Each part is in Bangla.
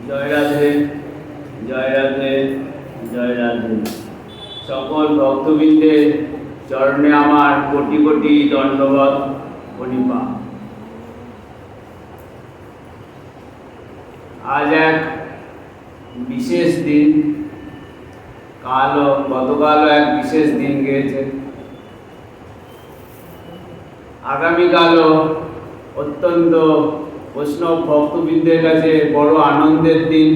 জয় রাধে, জয় রাধে, জয় রাধে। সকল ভক্তবৃন্দের চরণে আমার কোটি কোটি দণ্ডবত প্রণিপাত। আজ এক বিশেষ দিন, গতকালও এক বিশেষ দিন গিয়েছে, আগামীকালও অত্যন্ত বৈষ্ণব ভক্তবৃন্দের কাছে বড় আনন্দের দিন।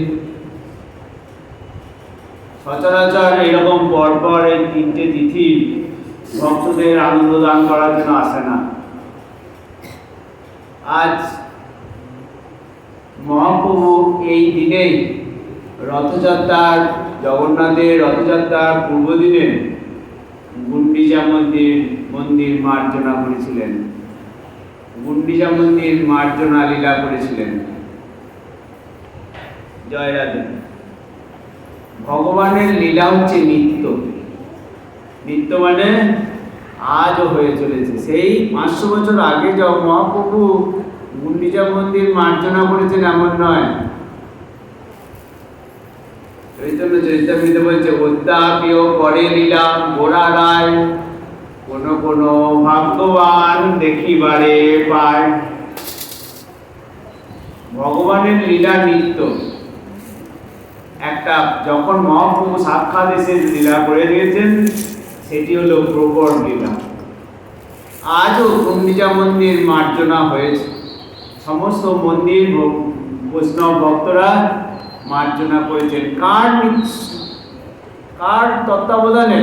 সচরাচর এরকম পরপর এই তিনটে তিথি ভক্তদের আনন্দ দান করার জন্য আসে না। আজ মহাপ্রভু এই দিনেই রথযাত্রার, জগন্নাথের রথযাত্রার পূর্বদিনে গুন্ডিচা মন্দির মার্জনা করেছিলেন, গুন্ডিচা মন্দির মার্জনা লীলা করেছিলেন। জয় রাধে। ভগবানের লীলা হচ্ছে নিত্য, নিত্য মানে আজও হয়ে চলেছে। সেই 500 বছর আগে যখন মহাপ্রভু গুন্ডিচা মন্দির মার্জনা করেছেন এমন নয়। চৈতন্য চরিতামৃতে বলছে, অদ্যাপিও করে লীলা গোড়া রায়, কোন কোন ভাগ্যবান দেখিবারে পায়। ভগবানের লীলা নিত্য। একটা যখন মহাপ্রভু সাক্ষাৎ এসে লীলা করে দিয়েছেন, সেটি হলো প্রকট লীলা। আজও গুন্ডিচা মন্দির মার্জনা হয়েছে। সমস্ত মন্দির বৈষ্ণব ভক্তরা মার্জনা করেছেন। কার তত্ত্বাবধানে?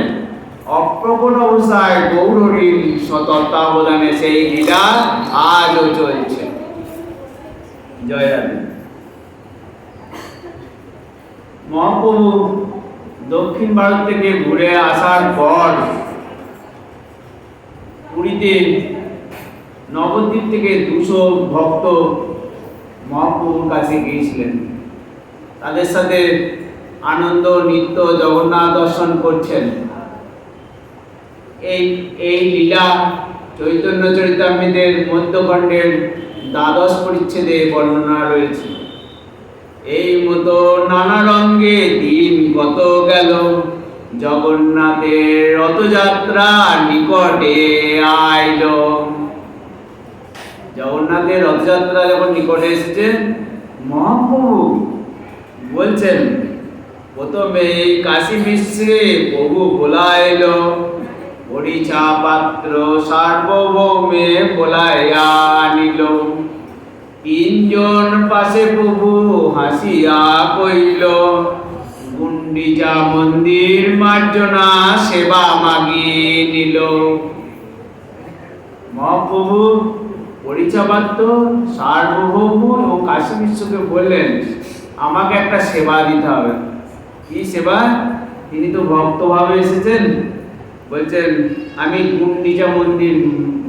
অপ্রকট অবস্থায় গৌরহরির তত্ত্বাবধানে সেই লীলা আজও চলছে। জয় রাধে। মহাপ্রভু দক্ষিণ ভারত থেকে ঘুরে আসার পর পুরীতে নবদ্বীপ থেকে 200 ভক্ত মহাপ্রভুর কাছে গিয়েছিলেন। তাদের সাথে আনন্দ নিত্য জগন্নাথ দর্শন করছেন। এই লীলা চৈতন্য চরিতামৃতের মধ্যখণ্ডের 12 পরিচ্ছেদে বর্ণনা রয়েছে। এই মতো নানা রঙে দিন কত গেল, জগন্নাথের রথযাত্রা নিকটে আইল। জগন্নাথের রথযাত্রা যখন নিকটে এসেছে, মহাপ্রভু বলছেন, প্রথমে কাশী বিশ্বে প্রভু বলাইল, পরিচা পাত্র সার্বভৌমে বলাইয়া আনিল। 3 জন পাশে প্রভু হাসিয়া কইল, গুন্ডিচা মন্দির মার্জনা সেবা মাগি নিল। মহাপ্রভু পরিচাপাত্র সার্বভৌম ও কাশী বিশ্বকে বললেন, আমাকে একটা সেবা দিতে হবে। কি সেবা? তিনি তো ভক্তভাবে এসেছেন। বলছেন, আমি গুন্ডিচা মন্দির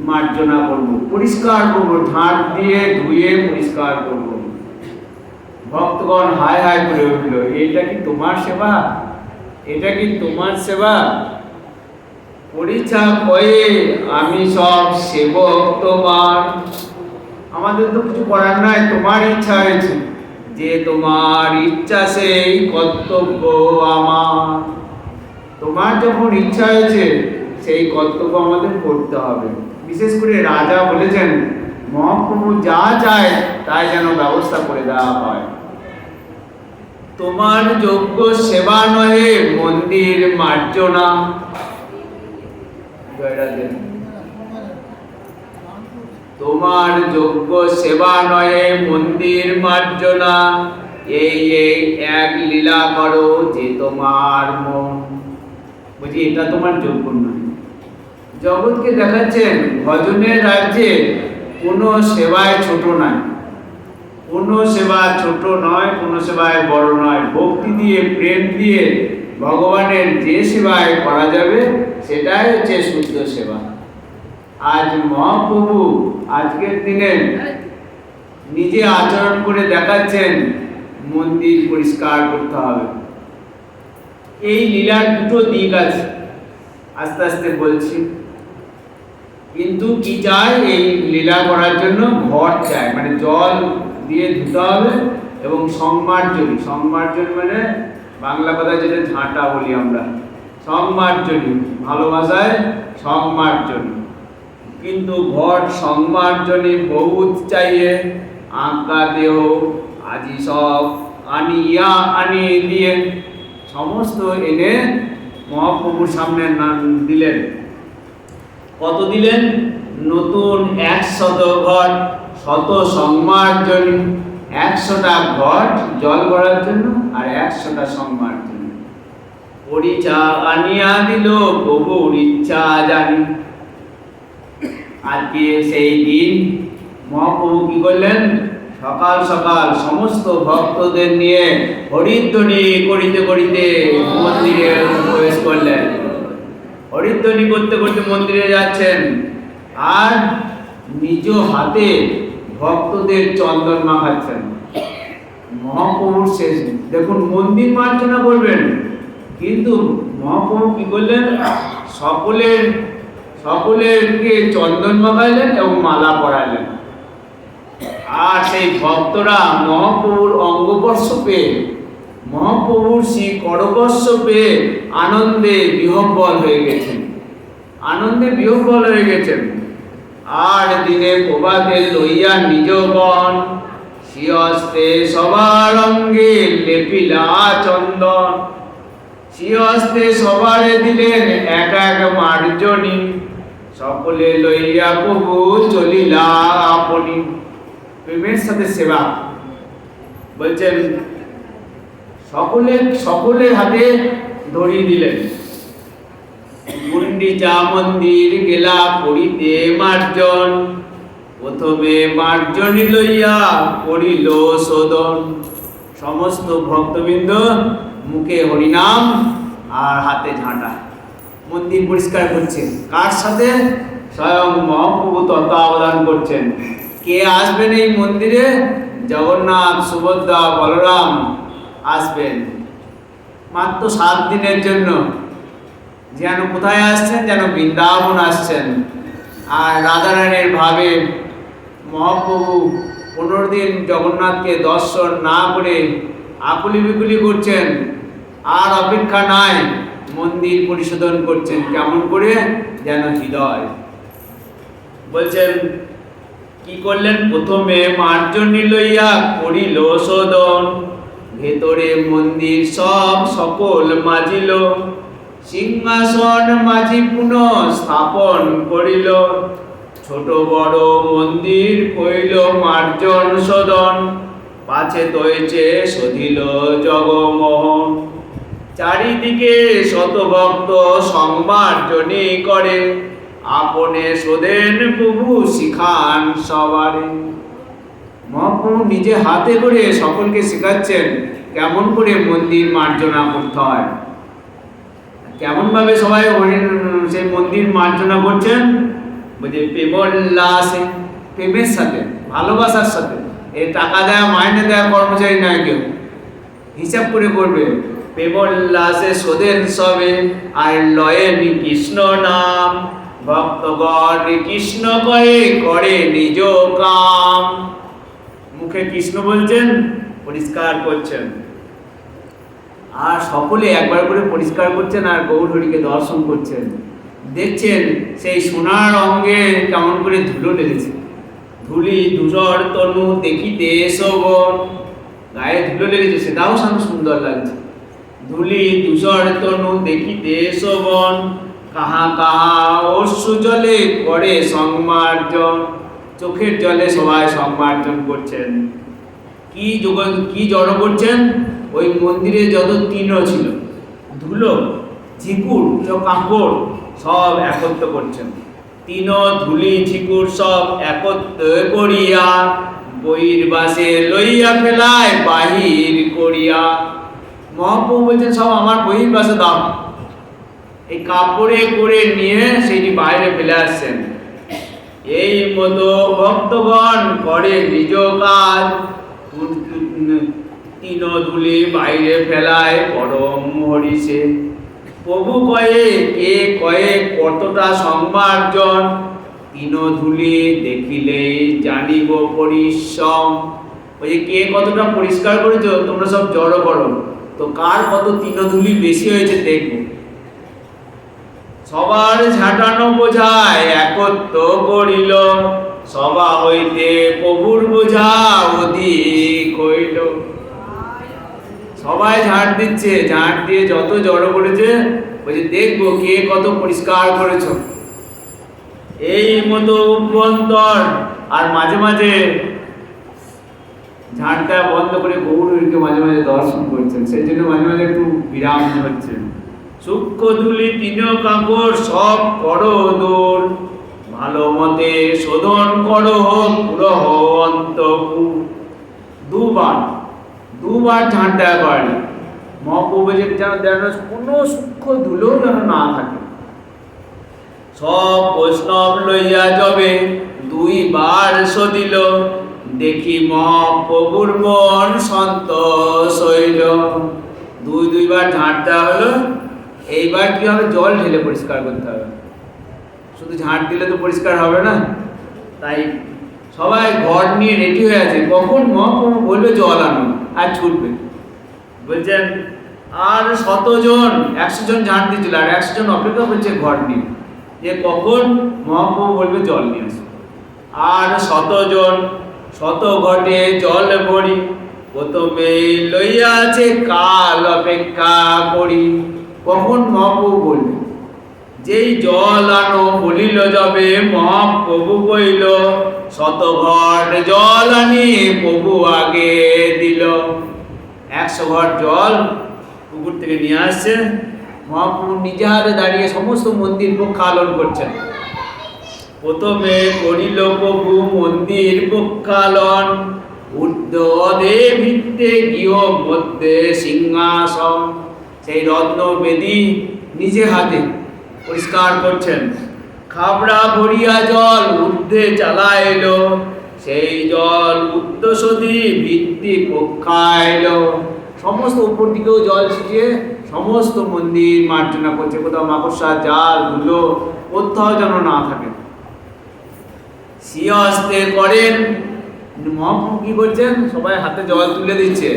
মার্জনা করব, পরিষ্কার করব, ঝাঁট দিয়ে ধুয়ে পরিষ্কার করব। ভক্তগণ হায় হায় করে উঠল, এটা কি তোমার সেবা? এটা কি তোমার সেবা? পরিচা কয়ে আমি সব সেবক তোমার। আমাদের তো কিছু করার নাই, তোমার ইচ্ছা হয়েছে, যে তোমার ইচ্ছা সেই কর্তব্য আমার। তোমার যখন ইচ্ছা হয়েছে, সেই কর্তব্য আমাদের করতে হবে। বিশেষ করে রাজা বলেছেন, মহাপ্রভু যা চায় তাই যেন ব্যবস্থা করে দেওয়া হয়। তোমার যোগ্য সেবা নহে মন্দির মার্জনা। তোমার যোগ্য সেবা নহে মন্দির মার্জনা, এই এক লীলা করো যে তোমার মন। বুঝি এটা তোমার যোগ্য নয়। জগৎকে দেখাচ্ছেন, ভজনের রাজ্যে কোনো সেবায় ছোট নাই, কোনো সেবা ছোট নয়, কোনো সেবায় বড় নয়। ভক্তি দিয়ে, প্রেম দিয়ে ভগবানের যে সেবায় করা যাবে, সেটাই হচ্ছে শুদ্ধ সেবা। আজ মহাপ্রভু আজকের দিনে নিজে আচরণ করে দেখাচ্ছেন, মন্দির পরিষ্কার করতে হবে। এই লীলার দুটো দিক আছে, আস্তে আস্তে বলছি। কিন্তু কি চায়? এই লীলা করার জন্য ঘট চায়, মানে জল দিয়ে ধুতে হবে, এবং সংমার্জনী, সংমার্জনী মানে বাংলা কথায় যেটা ঝাঁটা বলি আমরা, সংমার্জনী, ভালোবাসায় সংমার্জনী। কিন্তু ঘট সংমার্জনী বহুত চাইয়ে, আজ্ঞা দেহ আজি সব আনিয়ে দিয়ে সমস্ত এনে মহাপ্রভুর সামনে নাম দিলেন। কত দিলেন? নতুন 100 ঘট, 100 সংমার্জনী, 100টা ঘট জল ভরার জন্য আর 100টা সংমার্জনী। পরিচা আনিয়া দিল প্রভুর ইচ্ছা জানি। আজকে সেই দিন মহাপ্রভু কি করলেন? সকাল সকাল সমস্ত ভক্তদের নিয়ে হরিধ্বনি করিতে করিতে মন্দিরে প্রবেশ করলেন। হরিধ্বনি করতে করতে মন্দিরে যাচ্ছেন আর নিজ হাতে ভক্তদের চন্দন মাখাচ্ছেন। মহাপ্রভুর শেষ দেখুন, মন্দির মার্জনা করবেন, কিন্তু মহাপ্রভু কি করলেন? সকলেরকে চন্দন মাখাইলেন এবং মালা পরাইলেন। আর সেই ভক্তরা মহাপ্রভুর অঙ্গস্পর্শ পেয়ে, মহাপ্রভুর সেই করস্পর্শ পেয়ে আনন্দে বিহ্বল হয়ে গেছেন, আনন্দে বিহ্বল হয়ে গেছেন। আর দিনে প্রভাতে লইয়া নিজগণ, শ্রীহস্তে সবার অঙ্গে লেপিলা চন্দন। শ্রীহস্তে সবারে দিলেন এক এক মার্জনী, সকলে লইয়া প্রভু চলিলা আপনি। প্রেমের সাথে সেবা বলছেন, সকলের হাতে ধরিয়ে দিলেন। গুন্ডিচা মন্দির গেলা করিতে মার্জন, প্রথমে মার্জনী লইয়া করিল শোধন। সমস্ত ভক্তবৃন্দ মুখে হরিনাম আর হাতে ঝাঁটা, মন্দির পরিষ্কার করছেন। কার সাথে? স্বয়ং মহাপ্রভু তত্ত্বাবধান করছেন। কে আসবেন এই মন্দিরে? জগন্নাথ, সুভদ্রা, বলরাম আসবেন মাত্র 7 দিনের জন্য। যেন কোথায় আসছেন? যেন বৃন্দাবন আসছেন। আর রাধারানীর ভাবে মহাপ্রভু 15 দিন জগন্নাথকে দর্শন না করে আকুলি বিকুলি করছেন। আর অপেক্ষা নাই, মন্দির পরিশোধন করছেন। কেমন করে? যেন হৃদয়। বলছেন কি করলেন? প্রথমে মার্জনী লইয়া করিল শোধন, ভেতরে মন্দির সকল মাজিল। সিংহাসন মাঝি পুনঃ স্থাপন করিল, ছোট বড় মন্দির কইল মার্জন শোধন। পাছে তৈছে শোধিল জগমোহন, চারিদিকে শতভক্ত সংমার্জনী করে। আপনে শোধেন প্রভু শিখান সবারে। মহাপ্রভু নিজে হাতে করে সকলকে শেখাচ্ছেন কেমন করে মন্দির মার্জনা করতে হয়। কেমন ভাবে সবাই সেই মন্দির মার্জনা করছেন? বলছে প্রেমোল্লাসে, প্রেমের সাথে, ভালোবাসার সাথে। এই টাকা দেয়া, মাইনে দেয়া কর্মচারী নয় কেউ, হিসাব করে করবে। প্রেমোল্লাসে শোধেন সবে, আর লয়েন কৃষ্ণ নাম। ভক্তগণ কৃষ্ণ করে নিজ কাম। মুখে কৃষ্ণ বলছেন, পরিষ্কার করছেন। আর সকলে একবার করে পরিষ্কার করছেন আর গৌরহরিকে দর্শন করছেন। দেখছেন সেই সোনার অঙ্গে কেমন করে ধুলো লেগেছে। ধুলি ধূসর তনু দেখিতে শোভন, গায়ে ধুলো লেগেছে, সেটাও সুন্দর লাগছে। ধুলি ধূসর তনু দেখিতে শোভন, কাহা কাহা অশ্রু জলে করে সংমার্জন। চোখের জলে সবাই সংমার্জন করছেন। কি জড়ো করছেন? ওই মন্দিরে যত তৃণ ছিল, ধুলো, ঝিকুর, কাঁকড় সব একত্র করছেন। তৃণ, ধুলি, ঝিকুর সব একত্র করিয়া বহির বাসে লইয়া ফেলায় বাহির করিয়া। মহাপ্রভু বলছেন সব আমার বহির বাসে দাও। এই কাপড়ে করে নিয়ে সেইটি বাইরে ফেলে আসছেন। এই মতো ভক্তগণ করে নিজ কাজ, তৃণ ধুলি বাইরে ফেলায় পরম হরিষে। প্রভু কয়ে কে কয়ে কতটা সংমার্জন, তৃণ ধুলি দেখিলেই জানিব পরিশ্রম। ওই যে কে কতটা পরিষ্কার করেছো তোমরা সব জড়ো করো, তো কার কত তৃণধূলি বেশি হয়েছে দেখবো। সবার ঝাঁটানো বোঝায় একত্র করিল, সভা হইতে প্রভুর বোঝা অধিক হইল। সবাই ঝাঁট দিচ্ছে, ঝাঁট দিয়ে যত জড়ো করেছে বলছে দেখবো কে কত পরিষ্কার করেছো। এই মতো অভ্যন্তর আর মাঝে মাঝে ঝাঁটটা বন্ধ করে গৌরীকে মাঝে মাঝে দর্শন করছেন, সেই জন্য মাঝে মাঝে একটু বিরাম হচ্ছেন। সূক্ষ্ম ধুলি তিন কাপড় সব করো দূর, ভালো মতে শোধন করো পুরহ অন্তপুর। দুবার ঝাঁটা করে মহাপ্রভুজের যেন কোনো সূক্ষ্ম ধুলো যেন না থাকে। সব বৈষ্ণব লইয়া যাবে দুইবার শোধিল, দেখি মহাপ্রভুর মন সন্তোষ হইল। দুইবার ঝাঁট দেওয়া হলো, এইবার কি হবে জল ঢেলে পরিষ্কার করতে হবে, শুধু ঝাঁট দিলে তো পরিষ্কার হবে না। তাই সবাই ঘর নিয়ে রেডি হয়ে আছে, কখন মহাপ্রভু বলবে জল আনো আর ছুটবে। বলছেন আর 100 জন 100 জন ঝাঁট দিচ্ছিল আর 100 জন অপেক্ষা করছে ঘর নিয়ে যে কখন মহাপ্রভু বলবে জল নিয়ে আসো। আর 100 জন 100 ঘটে জল ভরি, প্রথমে লইয়া আছে কাল অপেক্ষা করি। কখন মহাপ্রভু বলবে, যেই জল আনো বলিল যাবে মহাপ্রভু বইল, 100 ঘট জল আনি প্রভু আগে দিল। 100 ঘট জল পুকুর থেকে নিয়ে আসছে, মহাপ্রভু নিজে হাতে দাঁড়িয়ে সমস্ত মন্দির প্রক্ষালন করছেন। প্রথমে করিল প্রভু মন্দির প্রক্ষালন, ঊর্ধ্বদে ভিত্তে গৃহ মধ্যে সিংহাসন। সেই রত্ন বেদী নিজে হাতে পরিষ্কার করছেন। খাবড়া ভরিয়া জল ঊর্ধ্বে চালাইল, সেই জল উত্তসদী ভিত্তি প্রক্ষাইল। সমস্ত উপর দিকেও জল ছিটিয়ে সমস্ত মন্দির মার্জনা করছে, কোথাও মাকড়সা জাল ধুলো কোথাও যেন না থাকে। সিংহ হস্তে করেন মহাপ্রভু কি করছেন, সবাই হাতে জল তুলে দিচ্ছে।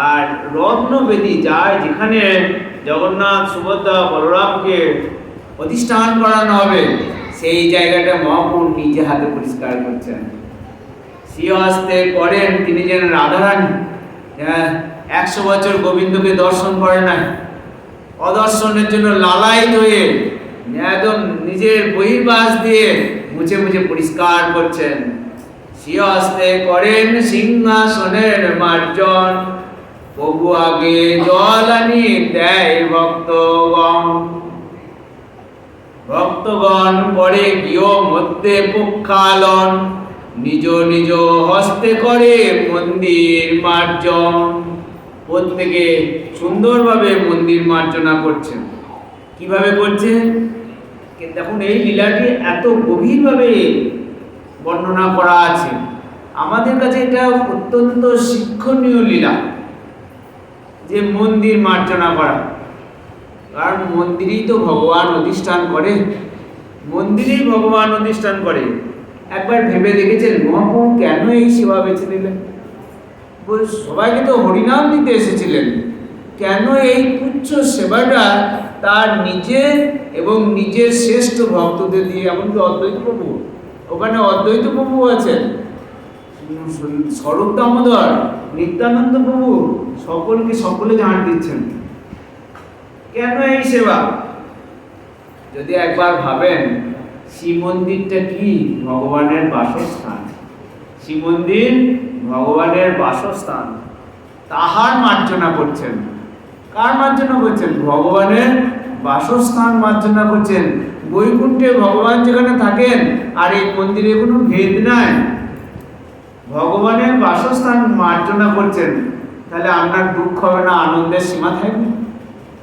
আর রত্ন বেদী যায় যেখানে জগন্নাথ সুভদ্রা বলরামকে অধিষ্ঠান করানো হবে, সেই জায়গাটা মহাপ্রভু নিজে হাতে পরিষ্কার করছেন। সিংহ হস্তে করেন তিনি যেন রাধারানী 100 বছর গোবিন্দকে দর্শন করে না, অদর্শনের জন্য লালায়িত হয়ে একদম নিজের বহির্বাস দিয়ে মুছে মুছে পরিষ্কার করছেন। সিংহ হস্তে করেন সিংহাসনের মার্জন, প্রভু আগে জল আনি দেয় ভক্তগণ। ভক্তগণ পরে গৃহ মধ্যে প্রক্ষালন, নিজ নিজ হস্তে করে মন্দির মার্জন। প্রত্যেকে সুন্দরভাবে মন্দির মার্জনা করছেন। কিভাবে করছেন দেখুন, এই লীলাটি এত গভীরভাবে বর্ণনা করা আছে, আমাদের কাছে এটা অত্যন্ত শিক্ষণীয় লীলা যে মন্দির মার্জনা করা। কারণ মন্দিরেই তো ভগবান অধিষ্ঠান করে, মন্দিরেই ভগবান অধিষ্ঠান করে। একবার ভেবে দেখেছেন মহাপ্রভু কেন এই সেবা বেছে নিলেন? সবাইকে তো হরিনাম দিতে এসেছিলেন, কেন এই তুচ্ছ সেবাটা তার নিজের এবং নিজের শ্রেষ্ঠ ভক্তদের দিয়ে? এমনকি অদ্বৈত প্রভু, ওখানে অদ্বৈত প্রভু আছেন, স্বরূপ দামোদর, নিত্যানন্দ প্রভু, সকলে ঝাঁট দিচ্ছেন। কেন এই সেবা? যদি একবার ভাবেন শ্রীমন্দিরটা কি ভগবানের বাসস্থান, শ্রীমন্দির ভগবানের বাসস্থান, তাহার মার্জনা করছেন। কার মার্জনা করছেন? ভগবানের বাসস্থান মার্জনা করছেন। বৈকুণ্ঠে ভগবান যেখানে থাকেন আর এই মন্দিরে কোনো ভেদ নাই, ভগবানের বাসস্থান মার্জনা করছেন। তাহলে আপনার দুঃখ হবে না আনন্দের সীমা থাকবে?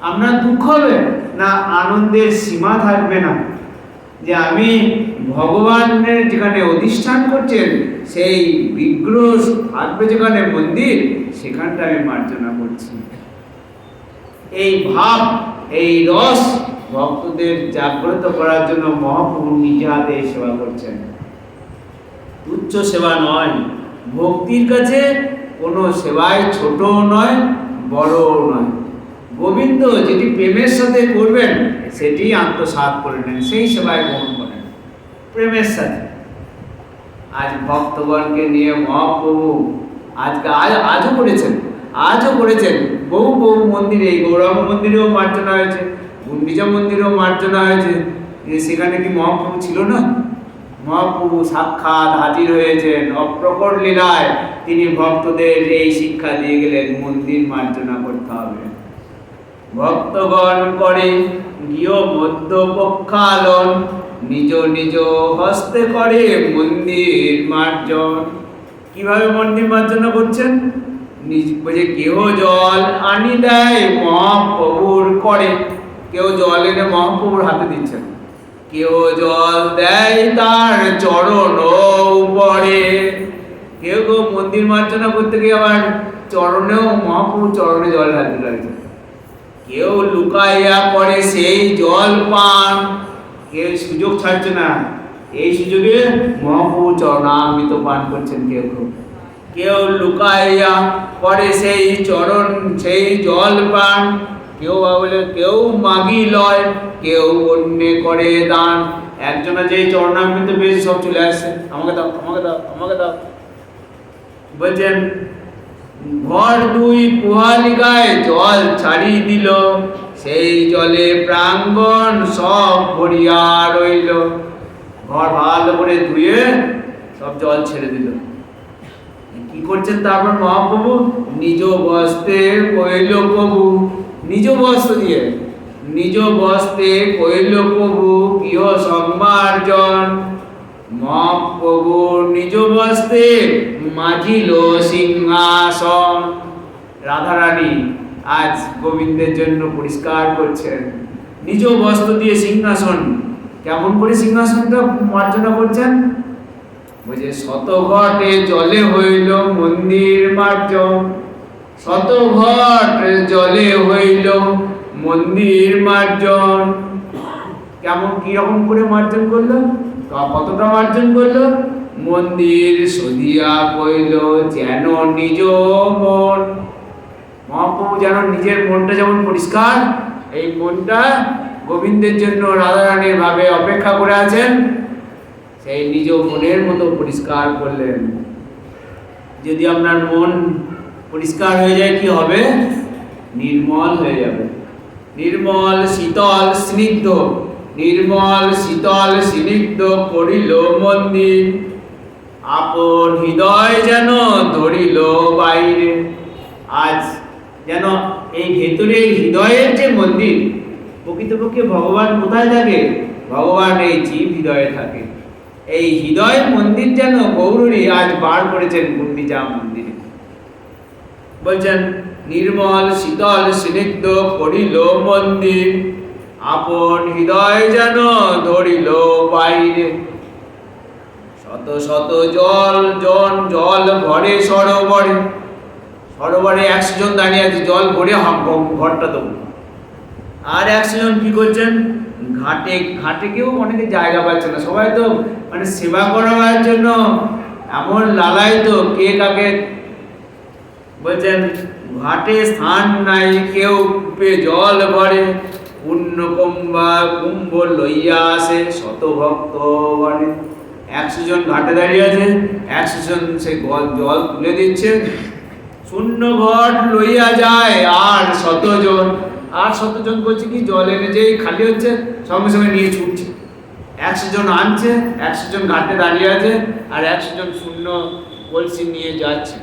আপনার দুঃখ হবে না আনন্দের সীমা থাকবে না? যে আমি ভগবানের যেখানে অধিষ্ঠান করছেন সেই বিগ্রহ থাকবে যেখানে মন্দির, সেখানটা আমি মার্জনা করছি। এই ভাব, এই রস ভক্তদের জাগ্রত করার জন্য মহাপ্রভু নিজে হাতে সেবা করছেন। তুচ্ছ সেবা নয়, ভক্তির কাছে কোনো সেবায় ছোটও নয়, বড়ও নয়। গোবিন্দ যেটি প্রেমের সাথে করবেন সেটি আত্মসাৎ করে নেন, সেই সেবায় গ্রহণ করেন প্রেমের সাথে। আজ ভক্তগণকে নিয়ে মহাপ্রভু আজও করেছেন বহু বহু মন্দিরে, এই গৌরাঙ্গ মন্দিরেও মার্জনা হয়েছে, গুন্ডিচা মন্দিরেও মার্জনা হয়েছে। সেখানে কি মহাপ্রভু ছিল না? মহাপ্রভু সাক্ষাৎ হাজির হয়েছেন অপ্রকট লীলায়। তিনি ভক্তদের এই শিক্ষা দিয়ে গেলেন, মন্দির মার্জনা করতে হবে। ভক্তগণ করে গৃহ মধ্য পক্ষালন, নিজ নিজ হস্তে করে মন্দির মার্জন। কিভাবে মন্দির মার্জনা করছেন? বলছে কেহ জল আনি দেয় মহাপ্রভুর করে, কেউ জল এনে মহাপ্রভুর হাতে দিচ্ছেন, কেউ জল দেয় তার চরণ উপরে। কেউ কেউ মন্দির মার্জনা করতে গিয়ে আবার চরণেও মহাপ্রভুর চরণে জল ঢালতে লাগছে। কেউ লুকাইয়া করে সেই জল পান, কেউ সুযোগ ছাড়ছে না, এই সুযোগে মহাপ্রভু চরণামৃত পান করছেন। কেউ লুকাইয়া করে সেই জল পান, কেউ বলে কেউ মাগি লয়, কেউ অন্য করে দান। একজনা যেই চরণামৃত পেয়েছে সব চলে আসছে, আমাকে দাও, আমাকে দাও, আমাকে দাও। বলছেন ঘর দুই কুহালিকায় জল ছাড়ি দিল, সেই জলে প্রাঙ্গণ সব ভরিয়া রইল। ঘর ভালো করে ধুয়ে সব জল ছেড়ে দিল। কি করছেন তারপর মহাপ্রভু? নিজ বস্ত্রে কইল প্রভু, নিজ বস্ত্র দিয়ে নিজ বস্ত্রে কইল প্রভু গৃহ সম্মার্জন। মহাপ্রভু নিজ বস্ত্রে মাজিল সিংহাসন। রাধারানী আজ গোবিন্দের জন্য পরিষ্কার করছেন নিজ বস্ত্র দিয়ে সিংহাসন। কেমন করে সিংহাসনটা মার্জনা করছেন? বলছে শতঘটে জলে হইল মন্দির মার্জন, শতঘট জলে হইল মন্দির মার্জন। কেমন কিরকম করে মার্জন করলো? কতটা মার্জন করলো? মন্দির সদিয়া কইল যেন নিজ মন। মহাপ্রভু যেন নিজের মনটা যেমন পরিষ্কার, এই মনটা গোবিন্দের জন্য রাধারানীর ভাবে অপেক্ষা করে আছেন, সেই নিজ মনের মতো পরিষ্কার করলেন। যদি আপনার মন পরিষ্কার হয়ে যায় কি হবে? নির্মল হয়ে যাবে। নির্মল শীতল স্নিগ্ধ, নির্মল শীতল স্নিগ্ধ করিল মন্দির, আপন হৃদয় যেন ধরিল বাইরে। আজ যেন এই ভেতরের হৃদয়ের যে মন্দির, প্রকৃতপক্ষে ভগবান কোথায় থাকে? ভগবান এই জীব হৃদয়ে থাকে। এই হৃদয় মন্দির যেন গৌরী আজ বার করেছেন গুন্ডিচা মন্দিরে। বলছেন নির্মল শীতল স্নিগ্ধ করিল মন্দির, আপন হৃদয় যেন ধরিল বাইরে। শত শত জল ভরে সরোবরে, সরোবরে 100 জন দাঁড়িয়ে আছে, জল ভরে ঘরটা দেবো। আর 100 জন কি করছেন? ঘাটে কেউ অনেকে জায়গা পাচ্ছে না, সবাই তো মানে সেবা করার জন্য এমন লালায়িত, কে কাকে। বলছেন ঘাটে স্থান নাই, কেউ কূপে জল ভরে, পূর্ণ কুম্ভ লইয়া আসে শত ভক্ত বনে। 100 জন ঘাটে দাঁড়িয়ে আছে, 100 জন সে জল তুলে দিচ্ছে, শূন্য ঘট লইয়া যায় আর 100 জন। আর 100 জন বলছে কি জল এনে যেই খালি হচ্ছে সঙ্গে সঙ্গে নিয়ে ছুটছে। 100 জন আনছে, 100 জন ঘাটে দাঁড়িয়ে আছে, আর 100 জন শূন্য কলসি নিয়ে যাচ্ছে।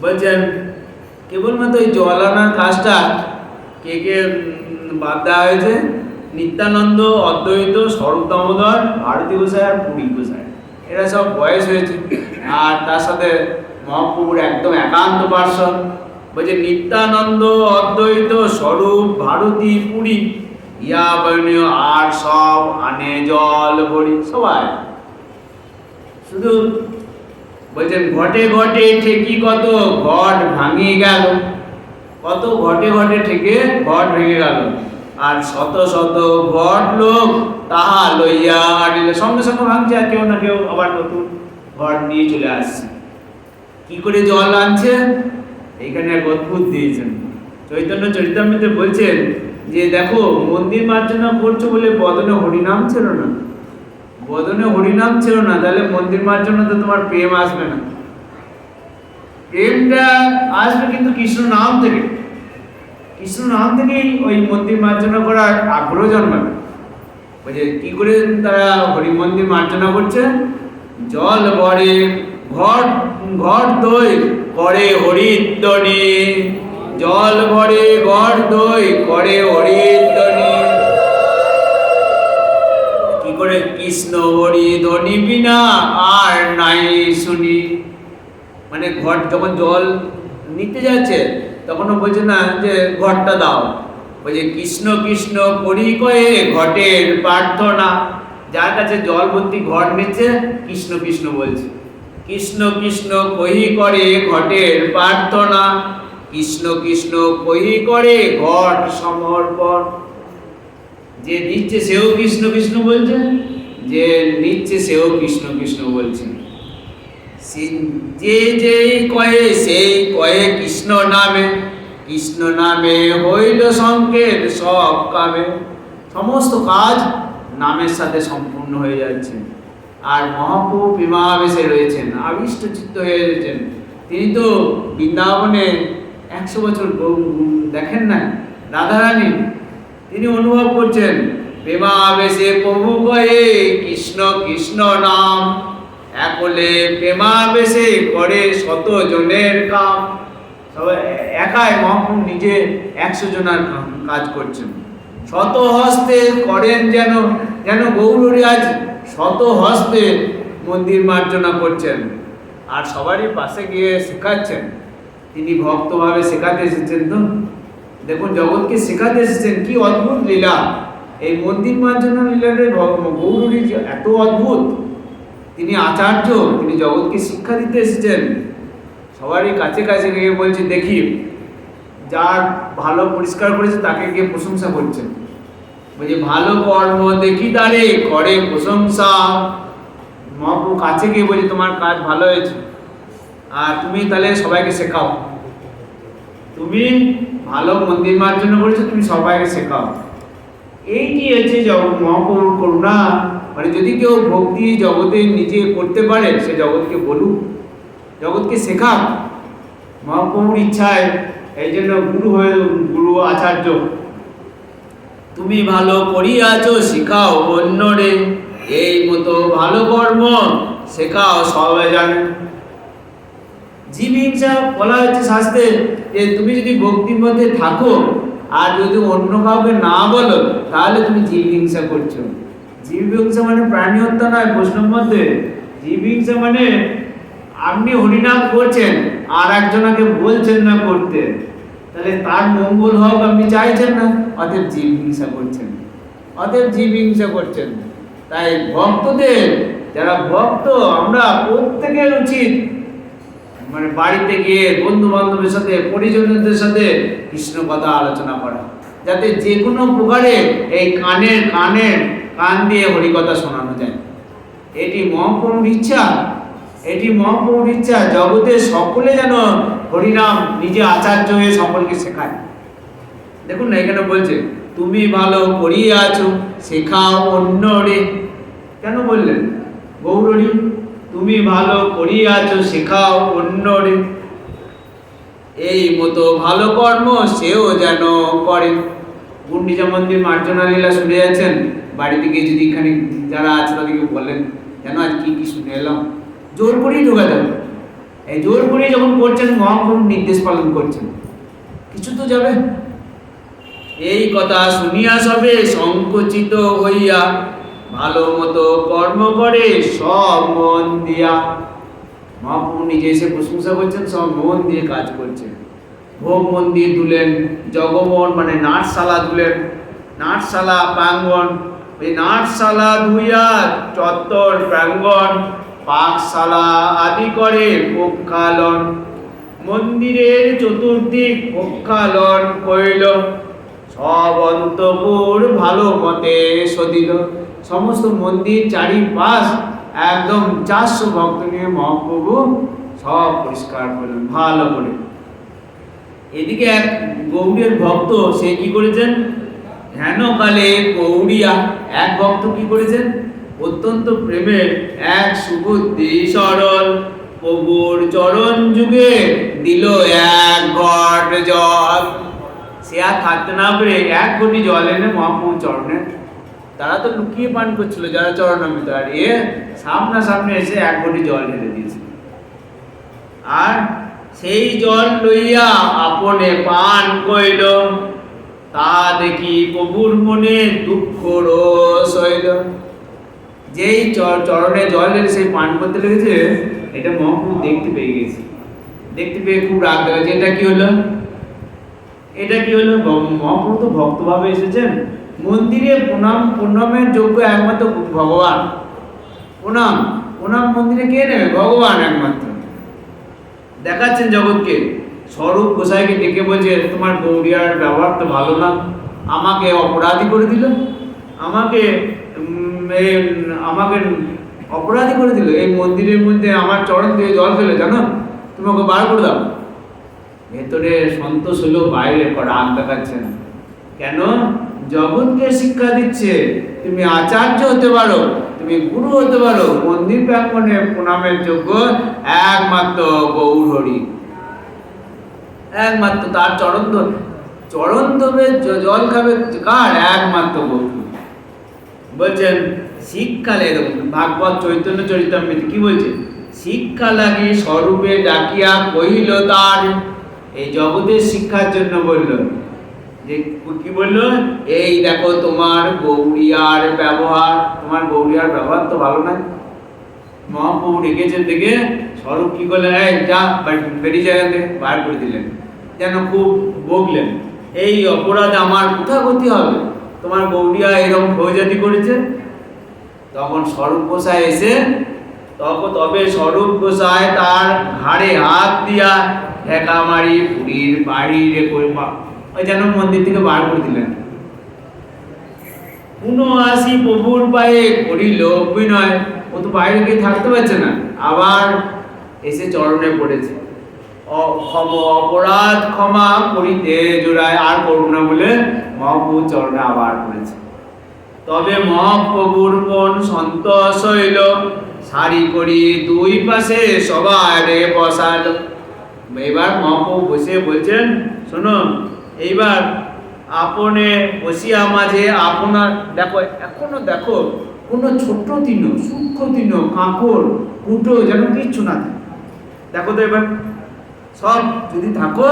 বলছেন কেবলমাত্র এই জল আনার কাজটা কে কে বাদ দেওয়া হয়েছে? নিত্যানন্দ, অদ্বৈত, স্বরূপ দামোদর, ভারতী গোসাই আর পুরী গোসাই, এরা সব বয়স হয়েছে। আর তার সাথে মহাপ্রভুর একদম একান্ত পার্শ্বদ। বলছে নিত্যানন্দ, অদ্বৈত, স্বরূপ, ভারতী, পুরী, ইয়া বর্ণীয় আর সব আনে জল ভরি। সবাই শুধু বলছেন ঘটে ঘটে ঠেকি কত ঘট ভাঙিয়ে গেল, কত ঘটে ঘটে ঠেকে ঘট ভেঙে গেল। আর শত শত ঘট লোক তাহা লইয়া আনিল, সঙ্গে সঙ্গে ভাঙছে, আর কেউ না কেউ আবার নতুন ঘট নিয়ে চলে আসছে। কি করে জল আনছে? এইখানে এক অদ্ভুত দিয়েছেন। চৈতন্য চরিতামৃতে বলছেন যে দেখো, মন্দির মার্জনা করছো বলে বদনে হরিনাম ছিল না, বদনে হরিনাম ছিল না, তাহলে মন্দির মার্জনা তো তোমার প্রেম আসবে না। প্রেমটা আসবে কিন্তু কৃষ্ণ নাম থেকে, কৃষ্ণ নাম থেকেই ওই মন্দির মার্জনা করার আগ্রহ জন্মাবে। বলছে কি করে তারা হরি মন্দির মার্জনা করছে? জল ভরে ঘট ঘট দই করে হরিধ্বনি, জল ভরে ঘট দই করে হরিধ্বনি। কি করে? কৃষ্ণ হরি ধ্বনি বিনা আর নাই শুনি। মানে ঘট যখন জল নিতে যাচ্ছে তখনও বলছে না যে ঘটটা দাও, বলছে কৃষ্ণ কৃষ্ণ করি কয়ে ঘটের প্রার্থনা। যার কাছে জল ভর্তি ঘট নিচ্ছে কৃষ্ণ কৃষ্ণ বলছে, কৃষ্ণ কৃষ্ণ কহি করে ঘটের প্রার্থনা, কৃষ্ণ কৃষ্ণ কহি করে ঘট সমর্পণ। যে নিচ্ছে সেও কৃষ্ণ কৃষ্ণ বলছে, যে নিচ্ছে সেও কৃষ্ণ কৃষ্ণ বলছে। যে যেই কয়ে সেই কয়ে কৃষ্ণ নামে, কৃষ্ণ নামে হইল সংকেত সব কামে। সমস্ত কাজ নামের সাথে সম্পূর্ণ হয়ে যাচ্ছে। আর মহাপ্রভু প্রেমাবেশে রয়েছেন, আবিষ্ট চিত্ত হয়ে রয়েছেন। তিনি তো বৃন্দাবনে 100 বছর দেখেন না রাধারানী, তিনি অনুভব করছেন প্রেমাবেশে প্রভু কয়ে কৃষ্ণ কৃষ্ণ নাম, একলে প্রেমাবেশে করে 100 জনের কাম। সবাই একাই মহাপ্রভু নিজে 100 জনের কাজ করছেন, 100 হস্তে করেন যেন, যেন গৌরহরি আজ 100 হস্তে মন্দির মার্জনা করছেন। আর সবারই পাশে গিয়ে শেখাচ্ছেন। তিনি ভক্তভাবে শেখাতে এসেছেন। তো দেখুন, জগৎকে শেখাতে এসেছেন, কি অদ্ভুত লীলা। এই মন্দির মার্জনা লীলার গৌরহরি এত অদ্ভুত। তিনি আচার্য, তিনি জগৎকে শিক্ষা দিতে এসেছেন। সবারই কাছে কাছে গিয়ে বলছে, দেখি যার ভালো পরিষ্কার করেছে তাকে গিয়ে প্রশংসা করছেন। বলছে ভালো কর্ম দেখি তারে করে প্রশংসা। মহাপ্রভু কাছে গিয়ে বলছে তোমার কাজ ভালো হয়েছে, আর তুমি তাহলে সবাইকে শেখাও। তুমি ভালো মন্দির মার্জনা করেছো, তুমি সবাইকে শেখাও। এইটি হচ্ছে মহাপ্রভুর করুণা। মানে যদি কেউ ভক্তি জগতে নিজে করতে পারে, সে জগৎকে বলুক, জগৎকে শেখাক। মহাপ্রভুর ইচ্ছায় এই জন্য গুরু আচার্য। তুমি ভালো করিয়াছো শেখাও অন্যরে, এই মতো ভালো কর্ম শেখাও সবাই জানে। জীব হিংসা বলা হচ্ছে শাস্ত্রে, যে তুমি যদি ভক্তির মধ্যে থাকো আর যদি অন্য কাউকে না বলো, তাহলে তুমি জীব হিংসা করছো। জীব হিংসা মানে প্রাণী হত্যা নয় বৈষ্ণব মধ্যে। জীব হিংসা মানে আপনি হরিনাম করছেন আর একজনকে বলছেন না করতে, তাহলে তার মঙ্গল হোক আপনি চাইছেন না, অতএব জীব হিংসা করছেন, অতএব জীব হিংসা করছেন। তাই ভক্তদের, যারা ভক্ত আমরা প্রত্যেকের উচিত মানে বাড়িতে গিয়ে বন্ধু বান্ধবের সাথে পরিজনদের সাথে কৃষ্ণ কথা আলোচনা করা, যাতে যে কোনো প্রকারে এই কান দিয়ে হরিকথা শোনানো যায়। এটি মহাপ্রভুর ইচ্ছা, এটি মহাপ্রভুর ইচ্ছা। জগতের সকলে যেন হরিনাম নিজে আচার্য হয়ে সকলকে শেখায়। দেখুন না, এখানে বলছে তুমি ভালো করিয়াছ শেখাও অন্যরে। কেন বললেন? গৌরহরি তুমি ভালো করিয়াছ শেখাও অন্যরে, এই মতো ভালো কর্ম সেও যেন করে। গুন্ডিচা মন্দির মার্জনা লীলা শুনে যাচ্ছেন, বাড়িতে গিয়ে যদি এখানে যারা আছে তাদেরকে বললেন যেন আজ কি কি শুনে এলাম, জোর করেই ঢোকাতে হবে। এই জোর করে যখন করছেন, মহাপ্রভু নির্দেশ পালন করছেন, কিছু তো যাবে। এই কথা শুনিয়া সবে সংকুচিত হইয়া, ভালো মতো কর্ম করে সব মন দিয়া। মহাপ্রভু নিজে এসে প্রশংসা করছেন, সব মন দিয়ে কাজ করছেন। ভোগ মন্দির ধুলেন, জগমন মানে নাটশালা ধুলেন, নাটশালা প্রাঙ্গণ, ওই নাটশালা ধুইয়া চত্বর প্রাঙ্গণ, পাকশালা আদি করে পক্ষালন। মন্দিরের চতুর্দিক পক্ষালন কইল, সব অন্তপুর ভালো মতে সদিল। সমস্ত মন্দির চারিপাশ একদম 400 ভক্ত নিয়ে মহাপ্রভু সব পরিষ্কার করলেন ভালো করে। এদিকে এক গৌড়ের ভক্ত, সে কি করেছেন, ধ্যানকালে গৌড়িয়া এক ভক্ত কি করেছেন, অত্যন্ত প্রেমের এক সুবুদ্ধি সরল প্রভুর চরণ যুগে দিল এক ঘট জল। সে আর থাকতে না পেরে 1 ঘটি জল এনে মহাপ্রভুর চরণে, তারা তো লুকিয়ে পান করছিল যারা চরণামৃত, আর এ সামনাসামনি এসে 1 ঘটি জল ঢেলে দিয়েছে। আর সেই জল লইয়া আপনে পান কইল, তা দেখি প্রভুর মনে দুঃখ রোষ হইল। যেই চরণে জল ঢেলে সেই পান করতে লেগেছে, এটা মহাপ্রভু দেখতে পেয়ে গেছে। দেখতে পেয়ে খুব রাগ দেখাচ্ছে, এটা কি হলো, এটা কি হলো। মহাপ্রভু তো ভক্তভাবে এসেছেন, মন্দিরে প্রণামের যোগ্য একমাত্র ভগবান। প্রণাম মন্দিরে কে নেবে, ভগবান একমাত্র। দেখাচ্ছেন জগৎকে। স্বরূপ গোসাইকে ডেকে বলছে, তোমার গৌড়িয়ার ব্যবহার তো ভালো না, আমাকে অপরাধী করে দিল, আমাকে অপরাধী করে দিল। এই মন্দিরের মধ্যে আমার চরণ দিয়ে জল ফেলে, জানো, তুমি ওকে বার করে দাও। ভেতরে সন্তোষ হলেও বাইরে রাগ দেখাচ্ছেন। কেন? জগৎকে শিক্ষা দিচ্ছে, তুমি আচার্য হতে পারো, তুমি গুরু হতে পারো, মন্দির প্রাঙ্গণে প্রণামের যোগ্য একমাত্র গৌর হরি, একমাত্র তার চরণ ধরে জল খাবে কার, একমাত্র গৌর। বলছেন শিক্ষালে, ভাগবত চৈতন্য চরিতামৃত কি বলছে, শিক্ষা লাগে স্বরূপে ডাকিয়া কহিল তার। এই জগতের শিক্ষার জন্য বলল, যে কি বললো, এই দেখো তোমার গৌড়িয়ার ব্যবহার, তোমার গৌড়িয়ার ব্যবহার তো ভালো নয়। মহাপ্রভু ডেকেছেন, দেখে স্বরূপ কি করলেন, এই যা বেরিয়ে জায়গা থেকে বার করে দিলেন, যেন খুব বকলেন, এই অপরাধ আমার কোথা গতি হবে, তোমার গৌড়িয়া এরকম ফৌজাতি করেছে। তখন স্বরূপ গোসাই এসে, তবে স্বরূপ গোসাই তার ঘাড়ে হাত দিয়া ঠেকা মারি পুরীর বাড়িরে ওই যেন মন্দির থেকে বার করে দিলেন। ৭৯ প্রভুর পায়ে করিল অভিনয়। ও তো বাইরে গিয়ে থাকতে পারছে না, আবার এসে চরণে পড়েছে, অপরাধ ক্ষমা করিতে জোড়ায়, আর করুন না বলে মহাপ্রভুর চরণে আবার পড়েছে। তবে মহাপ্রভুর মন সন্তোষ হইল, সারি করি 2 পাশে সবারে বসালো। এবার মহাপ্রভু বসে বলছেন, শোনো, এইবার আপনে বসিয়া মাঝে আপনার দেখো, এখনো দেখো কোনো ছোট তিন, সূক্ষ্ম তিন, কাঁকড় কুটো যেন কিচ্ছু না থাকে। দেখো তো এবার সব যদি থাকো,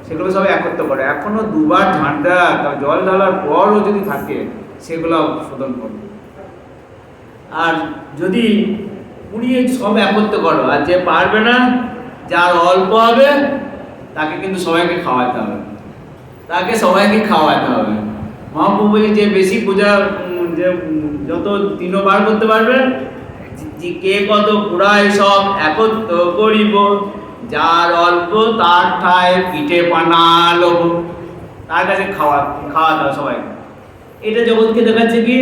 সেগুলো সব একত্র করে। এখনো 2 বার ঝাঁটা জল ঢালার পরও যদি থাকে, সেগুলো শোধন করো। আর যদি পুড়িয়ে সব একত্র করো, আর যে পারবে না, যার অল্প হবে, তাকে কিন্তু সবাইকে খাওয়াতে হবে, তাকে সবাইকে খাওয়াতে হবে। মহাপ্রভু যে বেশি পূজা, যে যত 3 বার করতে পারবে, যে কে কত পুরায় সব একত্র করিব, যার অল্প তার ঠায় পিঠে পানা লোভ, তার কাছে খাওয়াতে হবে সবাইকে। এটা জগৎকে দেখাচ্ছে কি,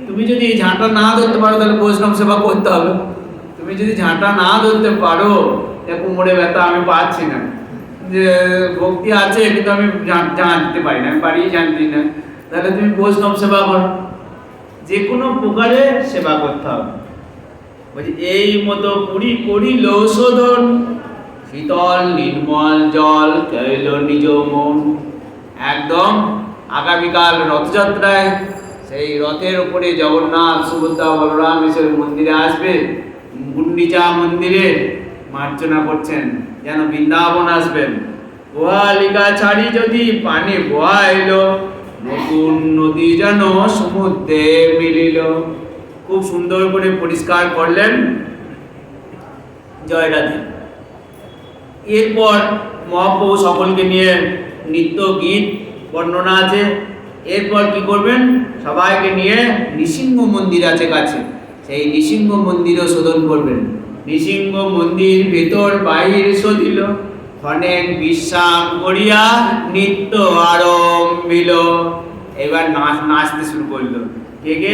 তুমি যদি ঝাঁটা না ধরতে পারো, তাহলে বৈষ্ণব সেবা করতে হবে। তুমি যদি ঝাঁটা না ধরতে পারো, কোমরে ব্যথা, আমি পাচ্ছি না, যে ভক্তি আছে কিন্তু আমি জানতে পারি না, আমি পারিই জানতে না, তাহলে তুমি বৈষ্ণব সেবা করো, যে কোনো প্রকারে সেবা করতে হবে। বলছি এই মতো পুরী করিল শোধন, শীতল নির্মল জল খেল নিজ মন। একদম আগামীকাল রথযাত্রায় সেই রথের উপরে জগন্নাথ, সুভদ্রা, বলরাম এসে মন্দিরে আসবে, গুন্ডিচা মন্দিরে মার্চনা করছেন, যেন বৃন্দাবন আসবেন। গোয়ালিকা ছাড়ি যদি পানি বহাইল, নতুন নদী যেন সমুদ্রে মিলিল। খুব সুন্দর করে পরিষ্কার করলেন। জয় রাধে। এরপর মহাপ্রভু সকলকে নিয়ে নৃত্য গীত বর্ণনা আছে। এরপর কি করবেন, সবাইকে নিয়ে নৃসিংহ মন্দির আছে কাছে, সেই নৃসিংহ মন্দিরও শোধন করবেন। নৃসিংহ মন্দির ভেতর বাহির শোধিল, অনেক বিশ্রাম করিয়া নৃত্য আরম্ভিল। এবার নাচতে শুরু করলো। থেকে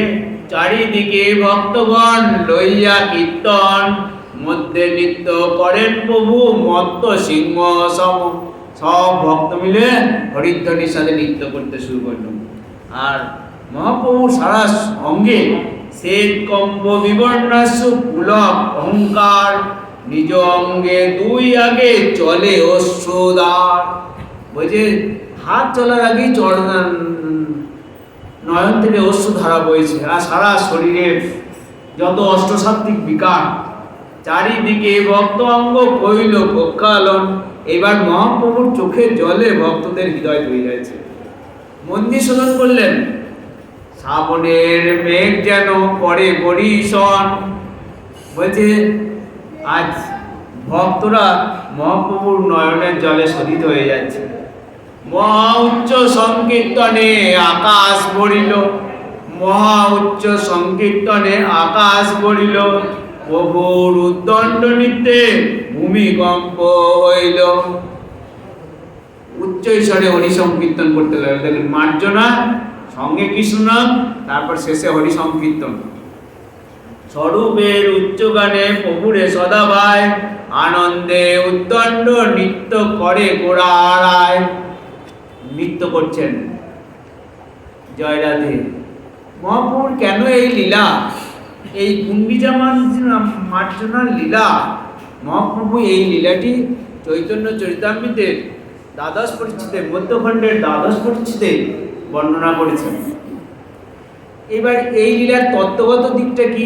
চারিদিকে ভক্তগণ লইয়া কীর্তন, মধ্যে নৃত্য করেন প্রভু মত্ত সিংহ সম। সব ভক্ত মিলে হরিধ্বনির সাথে নৃত্য করতে শুরু করল। আর মহাপ্রভু সারা অঙ্গে শ্বেত কম্প বিবর্ণাসু পুলক অহংকার, নিজ অঙ্গে দুই আগে চলে অশ্রুধার। বলছে হাত চলার আগেই নয়ন থেকে অশ্রুধারা বইছে, আর সারা শরীরে যত অষ্টসাত্ত্বিক বিকার, চারিদিকে ভক্ত অঙ্গ কইল প্রক্ষালন। এবার মহাপ্রভুর চোখের জলে ভক্তদের হৃদয় ধুয়ে যাচ্ছে। মন্দির শোধন করলেন, শ্রাবণের মেঘ যেন করে বরিশন। বলছে আজ ভক্তরা মহাপ্রভুর নয়নের জলে শোধিত হয়ে যাচ্ছে। মহা উচ্চ সংকীর্তনে আকাশ ভরিল, মহা উচ্চ সংকীর্তনে আকাশ ভরিল, প্রভুর উদ্দণ্ড নৃত্যে ভূমিকম্প হইল। উচ্চ স্বরে হরি সংকীর্তন করতে লাগলো। দেখুন, মার্জনা, সঙ্গে কৃষ্ণ, তারপর শেষে হরি সংকীর্তন। স্বরূপের উচ্চ গানে প্রভুরে সদা ভাই, আনন্দে উদ্দণ্ড নৃত্য করে গোড়ায়। নৃত্য করছেন, জয় রাধে। মহাপ্রভুর কেন এই লীলা, এই গুন্ডিচা মার্জনার লীলা? মহাপ্রভু এই লীলাটি চৈতন্য চরিতামৃতের দ্বাদশ পরিচ্ছেদে, মধ্যখণ্ডের দ্বাদশ পরিচ্ছেদে বর্ণনা করেছেন। এবার এই লীলার তত্ত্বগত দিকটা কি?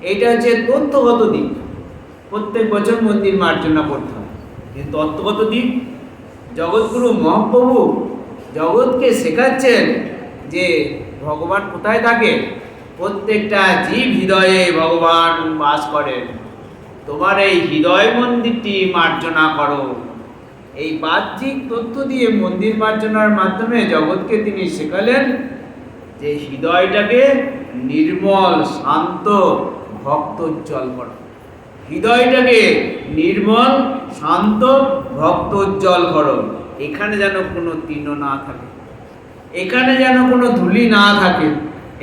এইটা হচ্ছে তথ্যগত দিক, প্রত্যেক বছর মন্দির মার্জনা করতে হয়। কিন্তু তত্ত্বগত দিক, জগৎগুরু মহাপ্রভু জগৎকে শেখাচ্ছেন যে ভগবান কোথায় থাকে। প্রত্যেকটা জীব হৃদয়ে ভগবান বাস করেন। তোমার এই হৃদয় মন্দিরটি মার্জনা করো। এই বাহ্যিক তথ্য দিয়ে মন্দির মার্জনার মাধ্যমে জগৎকে তিনি শেখালেন যে হৃদয়টাকে নির্মল, শান্ত, ভক্তোজ্জ্বল করো। হৃদয়টাকে নির্মল, শান্ত, ভক্তোজ্জ্বল করো। এখানে যেন কোনো তৃণ না থাকে, এখানে যেন কোনো ধুলি না থাকে,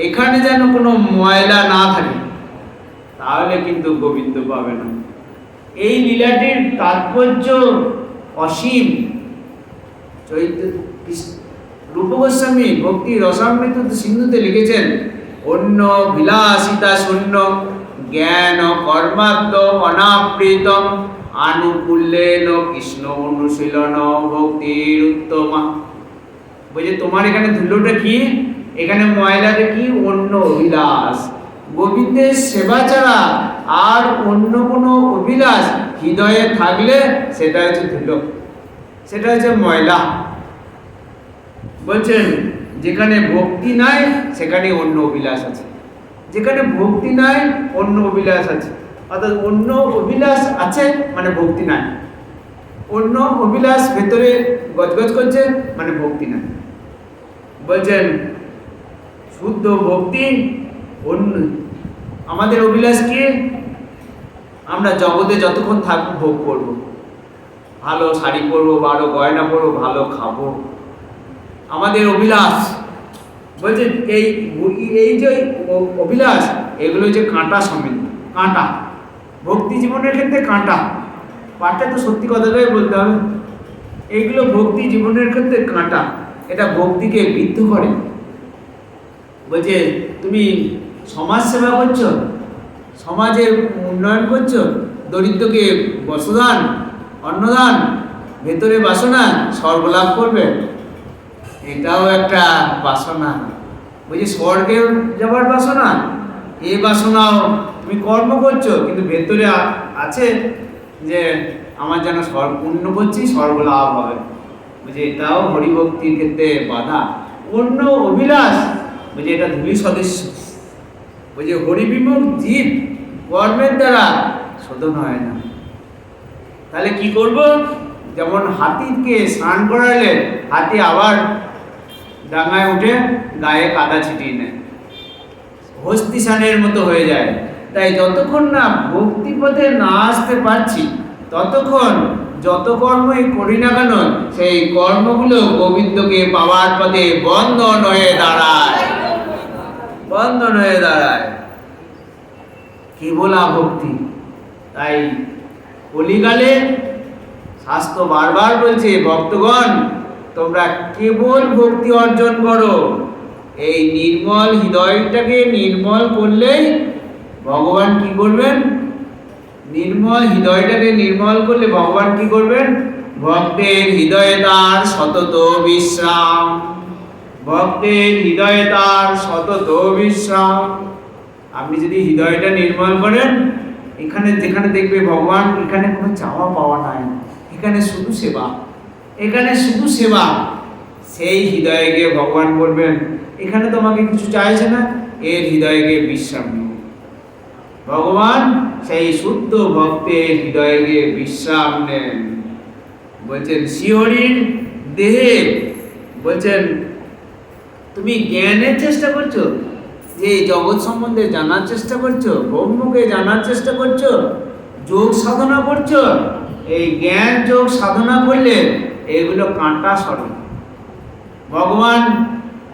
এখানে যেন কোনো ময়লা না থাকে, তাহলে কিন্তু গোবিন্দ পাবে না। এই লীলাটির তাৎপর্য অসীম। রূপ গোস্বামী ভক্তি রসামৃত সিন্ধুতে লিখেছেন, অন্য বিলাসিতা শূন্য জ্ঞান কর্মাদ্য অনাবৃতম, আনুকূল্যেন কৃষ্ণ অনুশীলন ভক্তির উত্তমা। বলছে তোমার এখানে ধুলোটা কি, এখানে ময়লাটা কি? অন্য অভিলাষ। গোবিন্দের সেবা ছাড়া আর অন্য কোনো অভিলাষ হৃদয়ে থাকলে সেটা হচ্ছে ধুলো, সেটা হচ্ছে ময়লা। বলছেন যেখানে ভক্তি নাই সেখানে অন্য অভিলাষ আছে, যেখানে ভক্তি নাই অন্য অভিলাষ আছে। অর্থাৎ অন্য অভিলাষ আছে মানে ভক্তি নাই, অন্য অভিলাষ ভেতরে গজগজ করছে মানে ভক্তি নাই। বলছেন শুদ্ধ ভক্তি অন্য। আমাদের অভিলাষ কি? আমরা জগতে যতক্ষণ থাকবো ভোগ করব, ভালো শাড়ি পরবো, ভালো গয়না পরবো, ভালো খাবো, আমাদের অভিলাষ। বলছে এই যে অভিলাষ, এগুলো যে কাঁটা সমেত, কাঁটা। ভক্তি জীবনের ক্ষেত্রে কাঁটা, পাঠটা তো সত্যি কথাটাই বলতে হবে। এইগুলো ভক্তি জীবনের ক্ষেত্রে কাঁটা, এটা ভক্তিকে বিদ্ধ করে। বলছে তুমি সমাজ সেবা করছো, সমাজের উন্নয়ন করছো, দরিদ্রকে বস্ত্রদান, অন্নদান, ভেতরে বাসনা স্বর্গলাভ করবে, এটাও একটা বাসনা। বলছি স্বর্গে যাবার বাসনা, এই বাসনাও তুমি কর্ম করছো, কিন্তু ভেতরে আছে যে আমার যেন পুণ্য করছি, স্বর্গ লাভ হবে। বলছে এটাও হরিভক্তির ক্ষেত্রে বাধা। অন্য অভিলাষ, বলছে এটা ধূলি সদস্য। বলছে হরিবিমুখ জীব কর্মের দ্বারা শোধন হয় না। তাহলে কি করব? যেমন হাতিকে স্নান করালে হাতি আবার ডাঙায় উঠে গায়ে কাদা ছিটিয়ে নেয়, হস্তি স্নানের মতো হয়ে যায়। তাই যতক্ষণ না ভক্তিপথে না আসতে পারছি ততক্ষণ যত কর্মই করি না কেন সেই কর্মগুলো গোবিন্দকে পাওয়ার পথে বন্ধন হয়ে দাঁড়ায়। বন্ধন হয়ে দাঁড়ায়, কেবলা ভক্তি। তাই কলিকালে শাস্ত্র বারবার বলছে, ভক্তগণ তোমরা কেবল ভক্তি অর্জন করো। এই নির্মল হৃদয়টাকে নির্মল করলেই ভগবান কি করবেন? নির্মল হৃদয়টাকে নির্মল করলে ভগবান কি করবেন? ভক্তের হৃদয়ে তার সতত বিশ্রাম, ভক্তের হৃদয়ে তার সতত বিশ্রাম। আপনি যদি হৃদয়টা নির্মল করেন, এখানে যেখানে দেখবে ভগবান, এখানে কোনো চাওয়া পাওয়া নাই, এখানে শুধু সেবা, এখানে শুধু সেবা, সেই হৃদয়ে গিয়ে ভগবান বলবেন এখানে তোমাকে কিছু চাইছে না, এর হৃদয়ে গিয়ে বিশ্রাম নেব। ভগবান সেই শুদ্ধ ভক্তের হৃদয়ে গিয়ে বিশ্রাম নেন। বলছেন শ্রীহরির দেহে, বলছেন তুমি জ্ঞানের চেষ্টা করছো, যে জগৎ সম্বন্ধে জানার চেষ্টা করছো, ব্রহ্মকে জানার চেষ্টা করছো, যোগ সাধনা করছো। এই জ্ঞান যোগ সাধনা করলে এগুলো কাঁটা সরে। ভগবান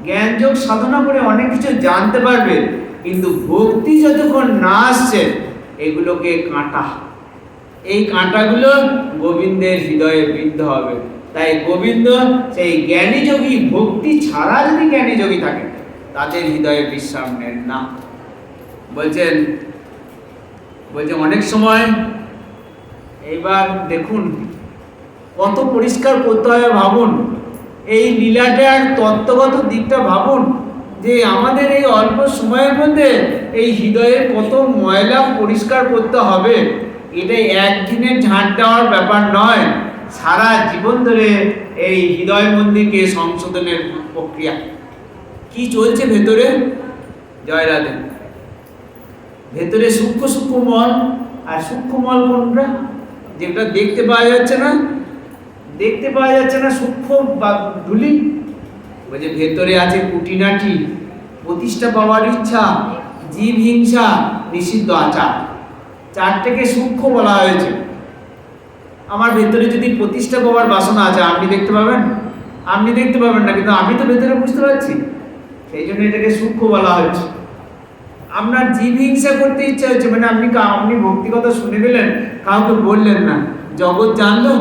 জ্ঞান যোগ সাধনা করে অনেক কিছু জানতে পারবে, কিন্তু ভক্তি যতক্ষণ না আসছে এগুলোকে কাঁটা, এই কাঁটাগুলো গোবিন্দের হৃদয়ে বিদ্ধ হবে। তাই গোবিন্দ সেই জ্ঞানী যোগী, ভক্তি ছাড়া যদি জ্ঞানী যোগী থাকে তাদের হৃদয়ে বিশ্রাম নেন না। বলছেন অনেক সময়, এইবার দেখুন কত পরিষ্কার করতে হয় ভাবুন, এই লীলাটার তত্ত্বগত দিকটা ভাবুন, যে আমাদের এই অল্প সময়ের মধ্যে এই হৃদয়ে কত ময়লা পরিষ্কার করতে হবে। এটা একদিনের ঝাঁট দেওয়ার ব্যাপার নয়, সারা জীবন ধরে এই হৃদয় মন্দিরকে সংশোধনের প্রক্রিয়া। কি চলছে ভেতরে? জয় রাধে। ভেতরে সূক্ষ্ম সূক্ষ্ম মল, আর সূক্ষ্ম মল কোনটা? যেটা দেখতে পাওয়া যাচ্ছে না, দেখতে পাওয়া যাচ্ছে না, সূক্ষ্ম বা ধুলি। বলছে ভেতরে আছে কুটিনাটি, প্রতিষ্ঠা পাওয়ার ইচ্ছা, জীব হিংসা, নিষিদ্ধ আচার, চারটেকে সূক্ষ্ম বলা হয়েছে। আমার ভেতরে যদি প্রতিষ্ঠা পাওয়ার বাসনা আছে, আপনি দেখতে পাবেন? আপনি দেখতে পাবেন না, কিন্তু আমি তো ভেতরে বুঝতে পারছি, সেই জন্য এটাকে সূক্ষ্ম বলা হচ্ছে। আপনার জীব হিংসা করতে ইচ্ছা হচ্ছে, মানে আপনি ভক্তি কথা শুনে গেলেন, কাউকে বললেন না, জগৎ জানলো,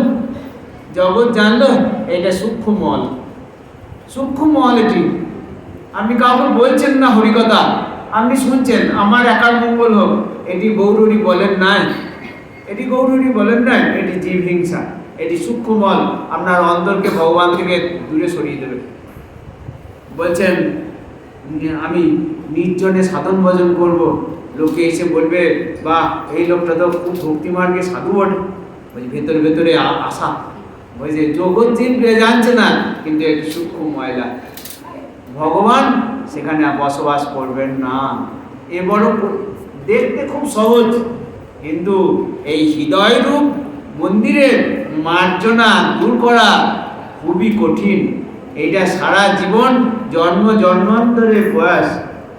জগৎ জানলো, এটা সূক্ষ্ম মল, সূক্ষ্ম মল। এটি আপনি কাউকে বলছেন না হরিকথা, আপনি শুনছেন আমার একার মঙ্গল হোক, এটি গৌরহরি বলেন নাই, এটি গৌরহরি বলেন নাই, এটি জীব হিংসা, এটি সূক্ষ্ম মল, আপনার অন্তরকে ভগবান থেকে দূরে সরিয়ে দেবে। বলছেন আমি নির্জনে সাধন ভজন করব, লোকে এসে বলবে বা এই লোকটা তো খুব ভক্তি মার্গে সাধু বটে। বলছি ভেতরে ভেতরে আশা, বলছে জগৎ জীব জানছে না, কিন্তু একটু সূক্ষ্ম ময়লা, ভগবান সেখানে বসবাস করবেন না। এ বড় দেখতে খুব সহজ, কিন্তু এই হৃদয় রূপ মন্দিরের মার্জনা দূর করা খুবই কঠিন। এইটা সারা জীবন জন্ম জন্মান্তরের প্রয়াস।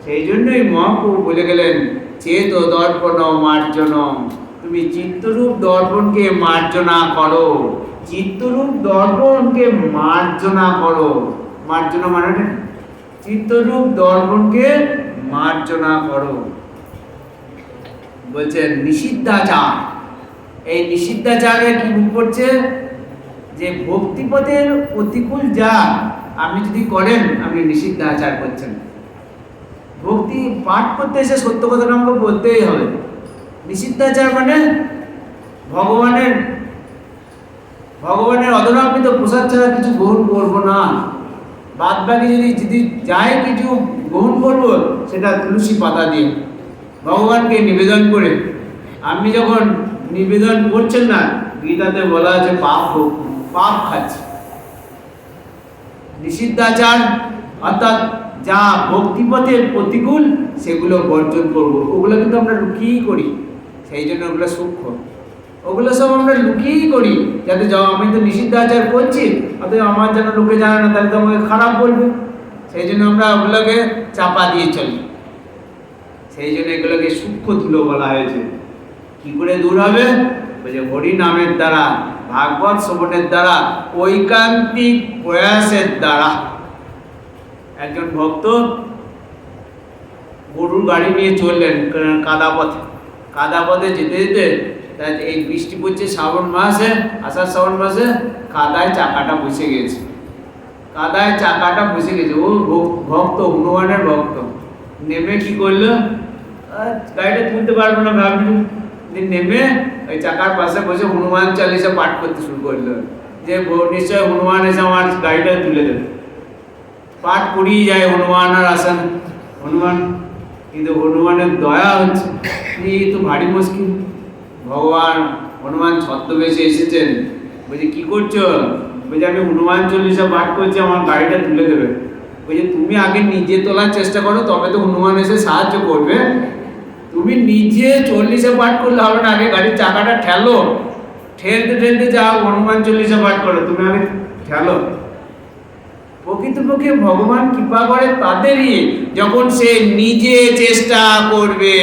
সেই জন্যই মহাপ্রভু বলে গেলেন চেত দর্পণ মার্জনম, তুমি চিত্তরূপ দর্পণকে মার্জনা করো, চিত্তরূপ দর্পণকে মার্জনা করো। মার্জনা মানে চিত্তরূপ দর্পণকে মার্জনা করো। বলছেন নিষিদ্ধাচার, এই নিষিদ্ধাচারে কি করছে? যে ভক্তিপথের প্রতিকূল যা আপনি যদি করেন, আপনি নিষিদ্ধাচার করছেন। ভক্তি পাঠ করতে এসে সত্য কথাটা আমাকে বলতেই হবে। নিষিদ্ধাচার মানে ভগবানের অধরাপিত প্রসাদ ছাড়া কিছু গ্রহণ করবো না, বাদ বাকি যদি যাই কিছু গ্রহণ করবো সেটা তুলসী পাতা দিয়ে ভগবানকে নিবেদন করে। আপনি যখন নিবেদন করছেন না, গীতাতে বলা আছে পাপ খাচ্ছে। নিষিদ্ধাচার অর্থাৎ যা ভক্তিপথের প্রতিকূল সেগুলো বর্জন করব, ওগুলো কিন্তু আমরা লুকিয়েই করি। সেই জন্য ওগুলো সূক্ষ্ম, ওগুলো সব আমরা লুকিয়েই করি, যাতে আমি তো নিষিদ্ধাচার করছি, অতএব আমার যেন লোকে জানে না, তাহলে তো আমাকে খারাপ বলবে। সেই জন্য আমরা ওগুলোকে চাপা দিয়ে চলি। সেই জন্য এগুলোকে সূক্ষ্ম ধুলো বলা হয়েছে। কি করে দূর হবে? বলছে হরি নামের দ্বারা, ভাগবত শ্রবণের দ্বারা, ঐকান্তিক প্রয়াসের দ্বারা। একজন ভক্ত গরুর গাড়ি নিয়ে চললেন কাদা পথে যেতে যেতে তাই এই বৃষ্টি পড়ছে শ্রাবণ মাসে, আষাঢ় শ্রাবণ মাসে, কাদায় চাকাটা বসে গেছে। ও ভক্ত, হনুমানের ভক্ত, নেমে কি করলো, গাড়িটা তুলতে পারবো না ভাবলি, নেমে ওই চাকার পাশে বসে হনুমান চালিসা পাঠ করতে শুরু করলো, যে নিশ্চয় হনুমান এসে আমার গাড়িটা তুলে দেবে। পাঠ করিয়ে যায় হনুমান, আর আসেন হনুমান, কিন্তু হনুমানের দয়া হচ্ছে, এই তো ভারী মুশকিল। ভগবান হনুমান ছদ্মবেশে এসেছেন, বলছে কি করছো, বলছে আমি হনুমান চল্লিশা পাঠ করছি, আমার গাড়িটা তুলে দেবে। বলছে তুমি আগে নিজে তোলার চেষ্টা করো, তবে তো হনুমান এসে সাহায্য করবে। তুমি নিজে চল্লিশা পাঠ করলে হবে না, আগে গাড়ির চাকাটা ঠেলতে যাও, হনুমান চল্লিশা পাঠ করো, তুমি আগে ঠেলো। প্রকৃতপক্ষে ভগবান কৃপা করে তাদেরই যখন সে নিজে চেষ্টা করবে,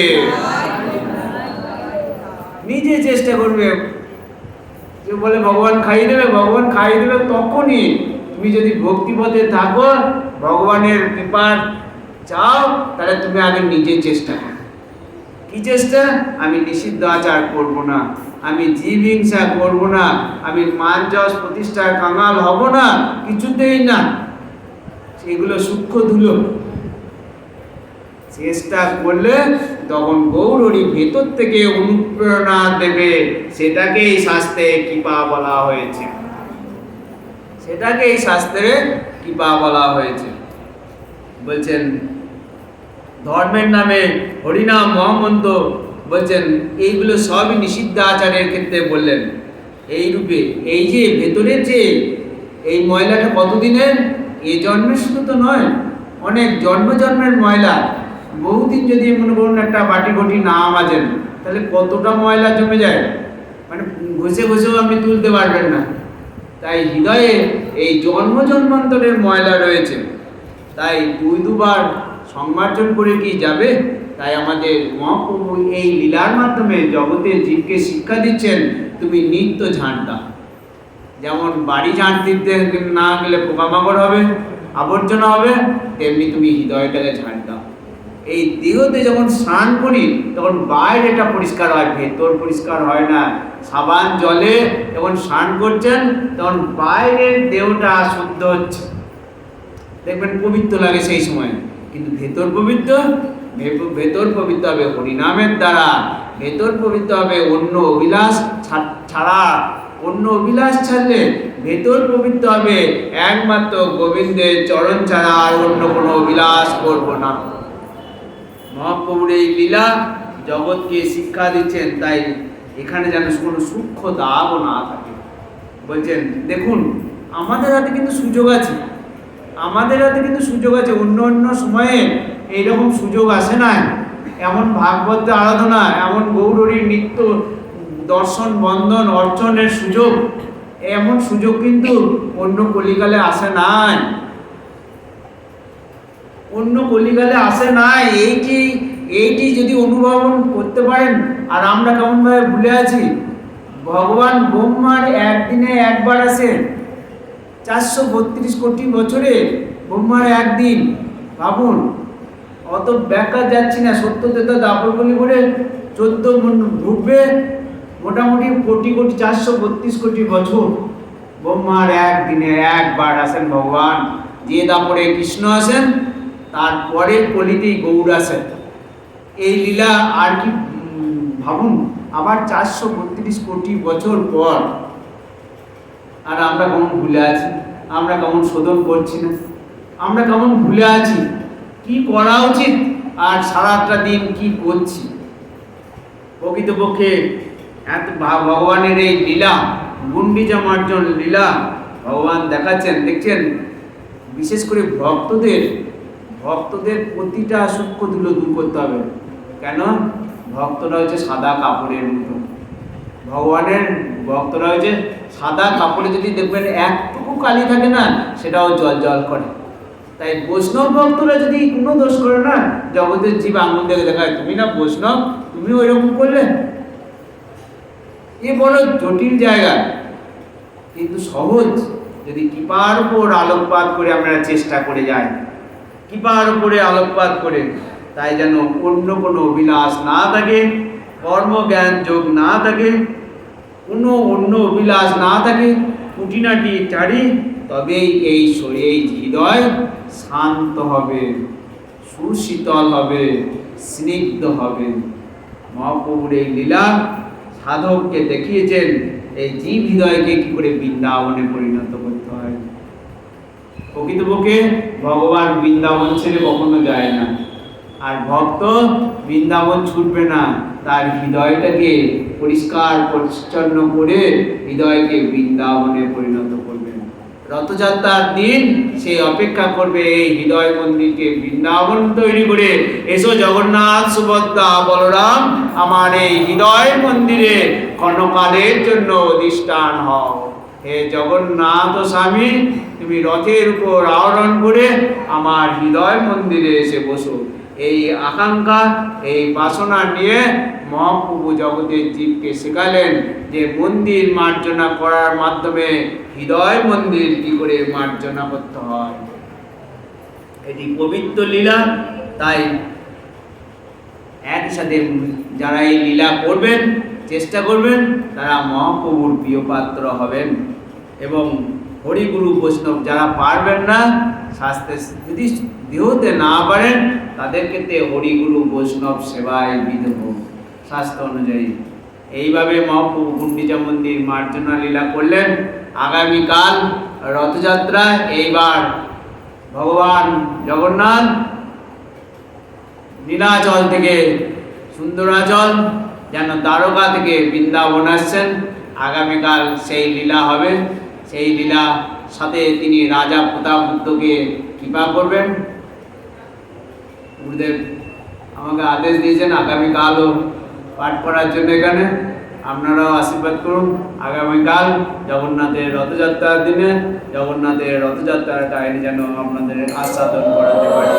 যে বলে ভগবান খাইয়ে দেবে, তখনই তুমি যদি ভক্তিপথে থাকো, ভগবানের কৃপা চাও, তাহলে তুমি আগে নিজে চেষ্টা করো। কি চেষ্টা? আমি নিষিদ্ধ আচার করব না, আমি জীব হিংসা করব না, আমি মান যশ প্রতিষ্ঠার কাঙাল হব না, কিছুতেই না। সেগুলো সূক্ষ্ম ধুলো, চেষ্টা করলে তখন গৌরহরি ভেতর থেকে অনুপ্রেরণা দেবে, সেটাকেই শাস্ত্রে কৃপা বলা হয়েছে। বলছেন ধর্মের নামে হরিনাম মহামন্ত্র, বলছেন এইগুলো সবই নিষিদ্ধ আচারের ক্ষেত্রে বললেন। এই রূপে এই যে ভেতরের যে এই ময়লাটা কতদিনের, এ জন্মের শুধু তো নয়, অনেক জন্মের ময়লা। বহুদিন যদি মনে করুন একটা বাটি ঘটি না মাজেন, তাহলে কতটা ময়লা জমে যায়, মানে ঘষেও আপনি তুলতে পারবেন না। তাই হৃদয়ে এই জন্মান্তরের ময়লা রয়েছে, তাই দুবার সংমার্জন করে কি যাবে? তাই আমাদের মহাপ্রভু এই লীলার মাধ্যমে জগতের জীবকে শিক্ষা দিচ্ছেন, তুমি নিত্য ঝাঁট দাও। যেমন বাড়ি ঝাঁট দিতে না গেলে পোকামাকড় হবে, আবর্জনা হবে, তেমনি তুমি হৃদয়টাকে ঝাঁট দাও। এই দেহতে যখন স্নান করি তখন বাইরেটা পরিষ্কার হয়, ভেতর পরিষ্কার হয় না। সাবান জলে যখন স্নান করছেন তখন বাইরের দেহটা শুদ্ধ হচ্ছে, দেখবেন পবিত্র লাগে সেই সময়, কিন্তু ভেতর পবিত্র হবে হরিনামের দ্বারা, ভেতর পবিত্র হবে অন্য অভিলাষ ছাড়লে ভেতর পবিত্র হবে একমাত্র গোবিন্দের চরণ ছাড়া, আর অন্য কোনো অভিলাষ করব না। মহাপ্রভুর এই লীলা জগৎকে শিক্ষা দিচ্ছেন, তাই এখানে যেন কোনো সূক্ষ্ম দাগও না থাকে। বলছেন দেখুন আমাদের হাতে কিন্তু সুযোগ আছে, অন্য সময়ে এইরকম সুযোগ আসে না। এমন ভাগবত আরাধনা, এমন গৌরহরির নিত্য দর্শন বন্দন অর্চনের সুযোগ, এমন সুযোগ কিন্তু অন্য কলিকালে আসে নাই। এইটি যদি অনুভবন করতে পারেন, আর আমরা কেমন ভাবে ভুলে আছি। ভগবান ব্রহ্মার একদিনে একবার আসে, 432 কোটি বছরে ব্রহ্মার একদিন। ভাবুন, অত ব্যাখ্যা যাচ্ছি না, সত্যতেতা দাপর বলি করে 14 ঘুরবে, মোটামুটি কোটি 432 কোটি বছর ব্রহ্মার একদিনে একবার আসেন ভগবান। যে দাপরে কৃষ্ণ আসেন, তারপরে কলিতেই গৌর আসেন। এই লীলা আর কি ভাবুন, আবার 432 কোটি বছর পর, আর আমরা কেমন ভুলে আছি, আমরা কেমন শোধন করছি না, আমরা কেমন ভুলে আছি কি করা উচিত, আর সারাটা দিন কি করছি। প্রকৃতপক্ষে এত ভগবানের এই লীলা, গুণ্ডিচা মার্জন লীলা ভগবান দেখছেন, বিশেষ করে ভক্তদের প্রতিটা সূক্ষ্মগুলো দূর করতে হবে। কেন? ভক্তরা হচ্ছে সাদা কাপড়ের মতো, ভগবানের ভক্তরা হচ্ছে সাদা কাপড়ে, যদি দেখবেন একটুকু কালি থাকে না, সেটাও জল করে। তাই বৈষ্ণব ভক্তরা যদি কোনো দোষ করে না, জগতের জীব আঙুল দেখে দেখায়, তুমি না বৈষ্ণব, তুমি ওইরকম করলে। এ বড় জটিল জায়গা, কিন্তু সহজ। যদি কৃপার উপর আলোকপাত করে আমরা চেষ্টা করে যাই, কৃপার উপরে আলোকপাত করে তাই যেন অন্য কোনো অভিলাষ না থাকে, কর্মজ্ঞান যোগ না থাকে, কোনো অন্য অভিলাষ না থাকে, খুঁটিনাটি ছাড়ি, তবেই এই শরীর হৃদয় শান্ত হবে, সুশীতল হবে, স্নিগ্ধ হবে। মহাপ্রভুর এই লীলা সাধককে দেখিয়েছেন এই জীব হৃদয়কে কি করে বৃন্দাবনে পরিণত করতে হয়। প্রকৃতপক্ষে ভগবান বৃন্দাবন ছেড়ে কখনো যায় না, আর ভক্ত বৃন্দাবন ছুটবে না, তার হৃদয়টাকে পরিষ্কার পরিচ্ছন্ন করে হৃদয়কে বৃন্দাবনে পরিণত করবেন। রথযাত্রার দিন সে অপেক্ষা করবে এই হৃদয় মন্দিরকে বৃন্দাবন তৈরি করে, এসো জগন্নাথ সুভদ্রা বলরাম আমার এই হৃদয় মন্দিরে ক্ষণকালের জন্য অধিষ্ঠান হও। হে জগন্নাথ স্বামী, তুমি রথের উপর আরোহণ করে আমার হৃদয় মন্দিরে এসে বসো। এই আকাঙ্ক্ষা, এই বাসনা নিয়ে মহাপ্রভু জগতের জীবকে শেখালেন যে মন্দির মার্জনা করার মাধ্যমে হৃদয় মন্দির কি করে মার্জনা করতে হয়। এটি পবিত্র লীলা, তাই একই সাথে যারা এই লীলা করবেন, চেষ্টা করবেন, তারা মহাপ্রভুর প্রিয় পাত্র হবেন। এবং হরিগুরু বৈষ্ণব যারা পারবেন না, শাস্ত্রে যদি দেহতে না পারেন, তাদের ক্ষেত্রে হরিগুরু বৈষ্ণব সেবায় বিধব শাস্ত্র অনুযায়ী। এইভাবে মহাপ্রভু গুন্ডিচা মন্দির মার্জনা লীলা করলেন। আগামীকাল রথযাত্রা, এইবার ভগবান জগন্নাথ নীলাচল থেকে সুন্দরাচল যেন দ্বারকা থেকে বৃন্দাবন আসছেন, আগামীকাল সেই লীলা হবে। সেই লীলা সাথে তিনি রাজা প্রতাপরুদ্রকে কৃপা করবেন। গুরুদেব আমাকে আদেশ দিয়েছেন আগামীকালও পাঠ করার জন্য, এখানে আপনারাও আশীর্বাদ করুন। আগামীকাল জগন্নাথের রথযাত্রার দিনে জগন্নাথের রথযাত্রার কাহিনী যেন আপনাদের আস্বাদন করাতে পারি।